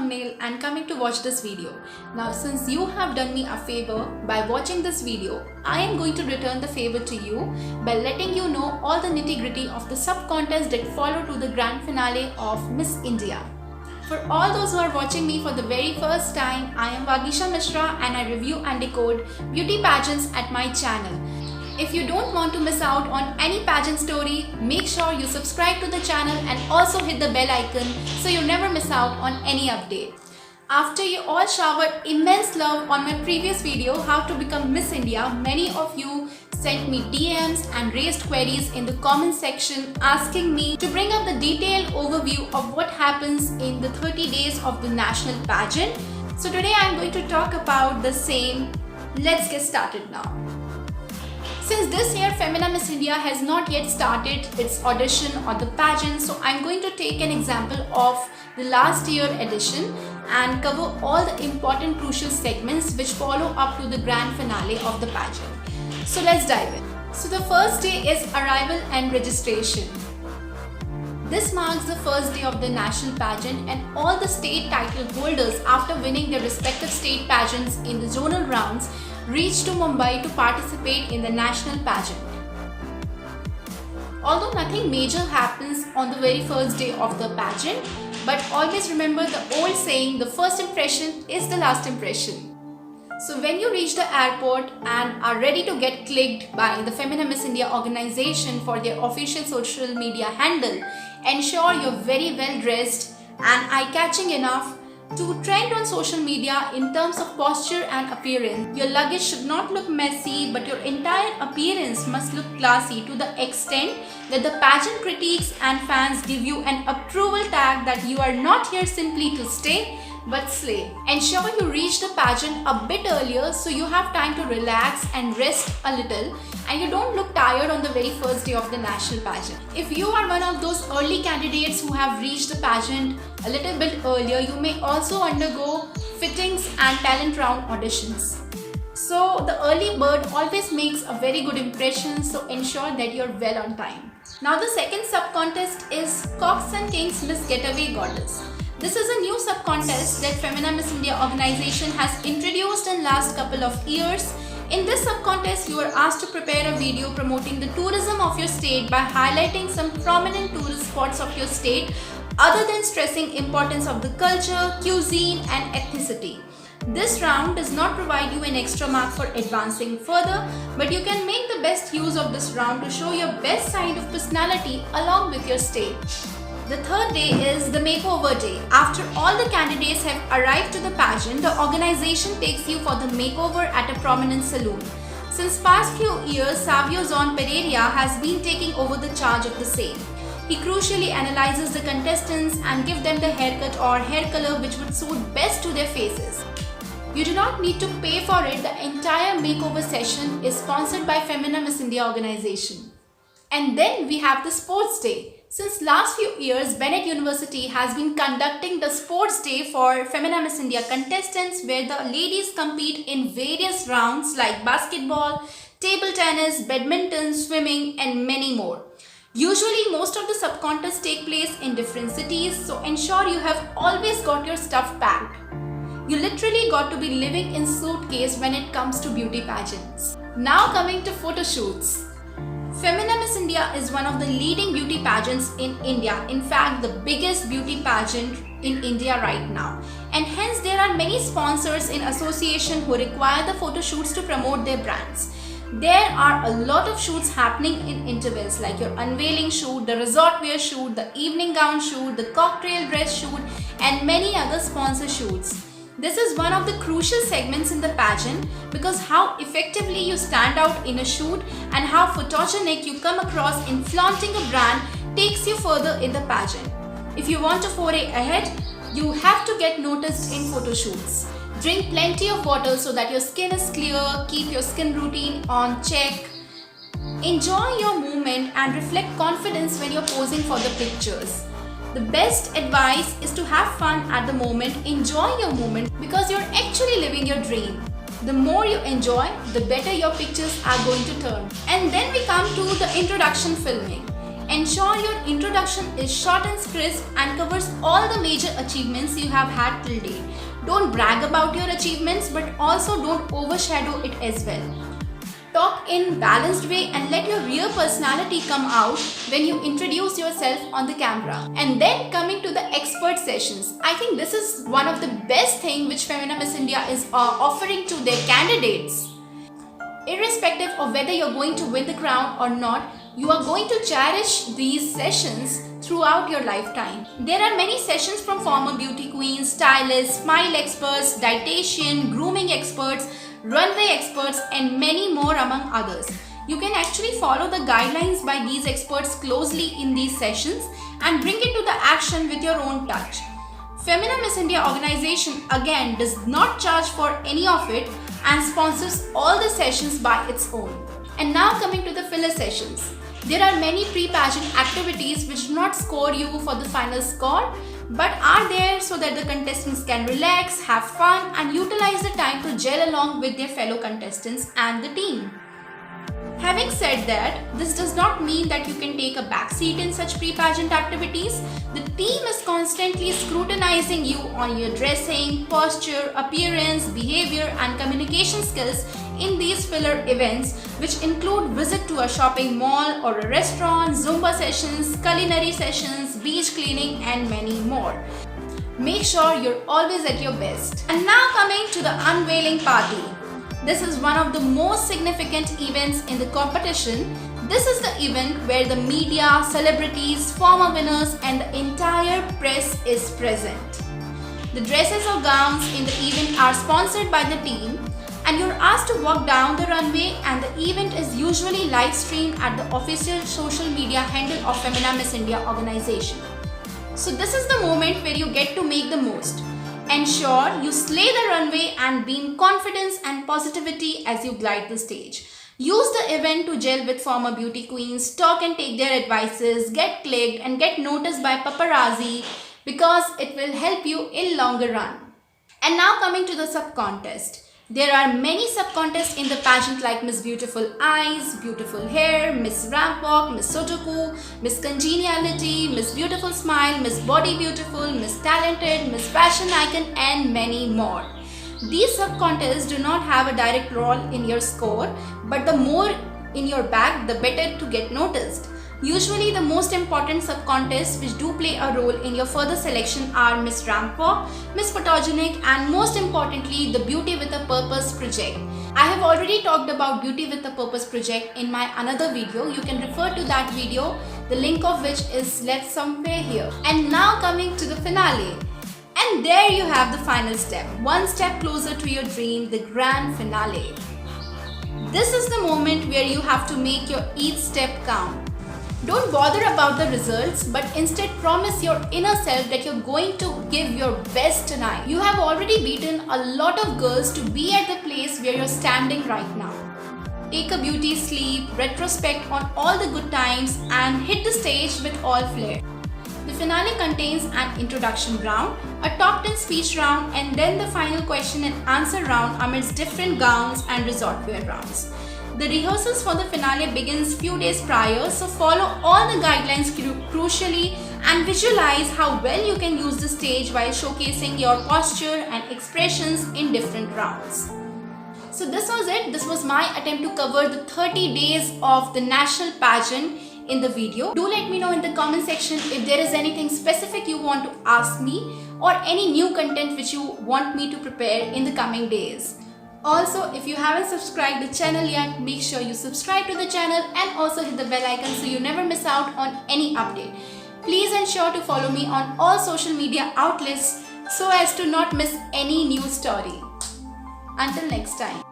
thumbnail and coming to watch this video. Now since you have done me a favor by watching this video, I am going to return the favor to you by letting you know all the nitty-gritty of the sub-contest that follow to the grand finale of Miss India. For all those who are watching me for the very first time, I am Vagisha Mishra and I review and decode beauty pageants at my channel. If you don't want to miss out on any pageant story, make sure you subscribe to the channel and also hit the bell icon so you never miss out on any update. After you all showered immense love on my previous video, How to Become Miss India, many of you sent me DMs and raised queries in the comment section asking me to bring up the detailed overview of what happens in the 30 days of the national pageant. So today I am going to talk about the same. Let's get started now. Since this year Femina Miss India has not yet started its audition or the pageant, so I'm going to take an example of the last year edition and cover all the important crucial segments which follow up to the grand finale of the pageant. So let's dive in. So the first day is arrival and registration. This marks the first day of the national pageant and all the state title holders after winning their respective state pageants in the zonal rounds reach to Mumbai to participate in the national pageant. Although nothing major happens on the very first day of the pageant, but always remember the old saying, the first impression is the last impression. So when you reach the airport and are ready to get clicked by the Femina Miss India organization for their official social media handle, ensure you're very well dressed and eye-catching enough to trend on social media in terms of posture and appearance. Your luggage should not look messy, but your entire appearance must look classy to the extent that the pageant critics and fans give you an approval tag that you are not here simply to stay but slay. Ensure you reach the pageant a bit earlier so you have time to relax and rest a little and you don't look tired on the very first day of the national pageant. If you are one of those early candidates who have reached the pageant a little bit earlier, you may also undergo fittings and talent round auditions. So the early bird always makes a very good impression, so ensure that you're well on time. Now the second sub-contest is Cocks and Kings Miss Getaway Goddess. This is a new sub-contest that Femina Miss India organization has introduced in last couple of years. In this sub-contest, you are asked to prepare a video promoting the tourism of your state by highlighting some prominent tourist spots of your state other than stressing importance of the culture, cuisine and ethnicity. This round does not provide you an extra mark for advancing further, but you can make the best use of this round to show your best side of personality along with your state. The third day is the makeover day. After all the candidates have arrived to the pageant, the organization takes you for the makeover at a prominent salon. Since past few years, Savio Zon Pereira has been taking over the charge of the same. He crucially analyzes the contestants and gives them the haircut or hair color which would suit best to their faces. You do not need to pay for it. The entire makeover session is sponsored by Femina Miss India organization. And then we have the sports day. Since last few years, Bennett University has been conducting the sports day for Femina Miss India contestants where the ladies compete in various rounds like basketball, table tennis, badminton, swimming and many more. Usually most of the sub-contests take place in different cities, so ensure you have always got your stuff packed. You literally got to be living in suitcase when it comes to beauty pageants. Now coming to photo shoots. Femina Miss India is one of the leading beauty pageants in India, in fact the biggest beauty pageant in India right now. And hence there are many sponsors in association who require the photo shoots to promote their brands. There are a lot of shoots happening in intervals like your unveiling shoot, the resort wear shoot, the evening gown shoot, the cocktail dress shoot and many other sponsor shoots. This is one of the crucial segments in the pageant because how effectively you stand out in a shoot and how photogenic you come across in flaunting a brand takes you further in the pageant. If you want to foray ahead, you have to get noticed in photo shoots. Drink plenty of water so that your skin is clear, keep your skin routine on check. Enjoy your movement and reflect confidence when you're posing for the pictures. The best advice is to have fun at the moment, enjoy your moment because you're actually living your dream. The more you enjoy, the better your pictures are going to turn. And then we come to the introduction filming. Ensure your introduction is short and crisp and covers all the major achievements you have had till date. Don't brag about your achievements, but also don't overshadow it as well. Talk in balanced way and let your real personality come out when you introduce yourself on the camera. And then coming to the expert sessions, I think this is one of the best thing which Femina Miss India is offering to their candidates. Irrespective of whether you're going to win the crown or not, you are going to cherish these sessions throughout your lifetime. There are many sessions from former beauty queens, stylists, smile experts, dietitian, grooming experts, runway experts, and many more among others. You can actually follow the guidelines by these experts closely in these sessions and bring it to the action with your own touch. Femina Miss India organization again does not charge for any of it and sponsors all the sessions by its own. And now coming to the filler sessions. There are many pre-pageant activities which do not score you for the final score, but are there so that the contestants can relax, have fun and utilize the time to gel along with their fellow contestants and the team. Having said that, this does not mean that you can take a backseat in such pre-pageant activities. The team is constantly scrutinizing you on your dressing, posture, appearance, behavior and communication skills in these filler events, which include visit to a shopping mall or a restaurant, Zumba sessions, culinary sessions, beach cleaning and many more. Make sure you're always at your best. And now coming to the unveiling party. This is one of the most significant events in the competition. This is the event where the media, celebrities, former winners and the entire press is present. The dresses or gowns in the event are sponsored by the team and you're asked to walk down the runway, and the event is usually live streamed at the official social media handle of Femina Miss India organization. So this is the moment where you get to make the most. Ensure you slay the runway and beam confidence and positivity as you glide the stage. Use the event to gel with former beauty queens, talk and take their advices, get clicked and get noticed by paparazzi because it will help you in longer run. And now coming to the sub-contest. There are many sub-contests in the pageant like Miss Beautiful Eyes, Beautiful Hair, Miss Ramp Walk, Miss Sudoku, Miss Congeniality, Miss Beautiful Smile, Miss Body Beautiful, Miss Talented, Miss Fashion Icon and many more. These sub-contests do not have a direct role in your score, but the more in your bag, the better to get noticed. Usually the most important sub-contests which do play a role in your further selection are Miss Ramp Walk, Miss Photogenic and most importantly the Beauty with a Purpose project. I have already talked about Beauty with a Purpose project in my another video. You can refer to that video, the link of which is left somewhere here. And now coming to the finale. And there you have the final step, one step closer to your dream, the grand finale. This is the moment where you have to make your each step count. Don't bother about the results, but instead promise your inner self that you're going to give your best tonight. You have already beaten a lot of girls to be at the place where you're standing right now. Take a beauty sleep, retrospect on all the good times and hit the stage with all flair. The finale contains an introduction round, a top 10 speech round and then the final question and answer round amidst different gowns and resort wear rounds. The rehearsals for the finale begins few days prior, so follow all the guidelines crucially and visualize how well you can use the stage while showcasing your posture and expressions in different rounds. So this was it. This was my attempt to cover the 30 days of the national pageant in the video. Do let me know in the comment section if there is anything specific you want to ask me or any new content which you want me to prepare in the coming days. Also, if you haven't subscribed the channel yet, make sure you subscribe to the channel and also hit the bell icon so you never miss out on any update. Please ensure to follow me on all social media outlets so as to not miss any new story. Until next time.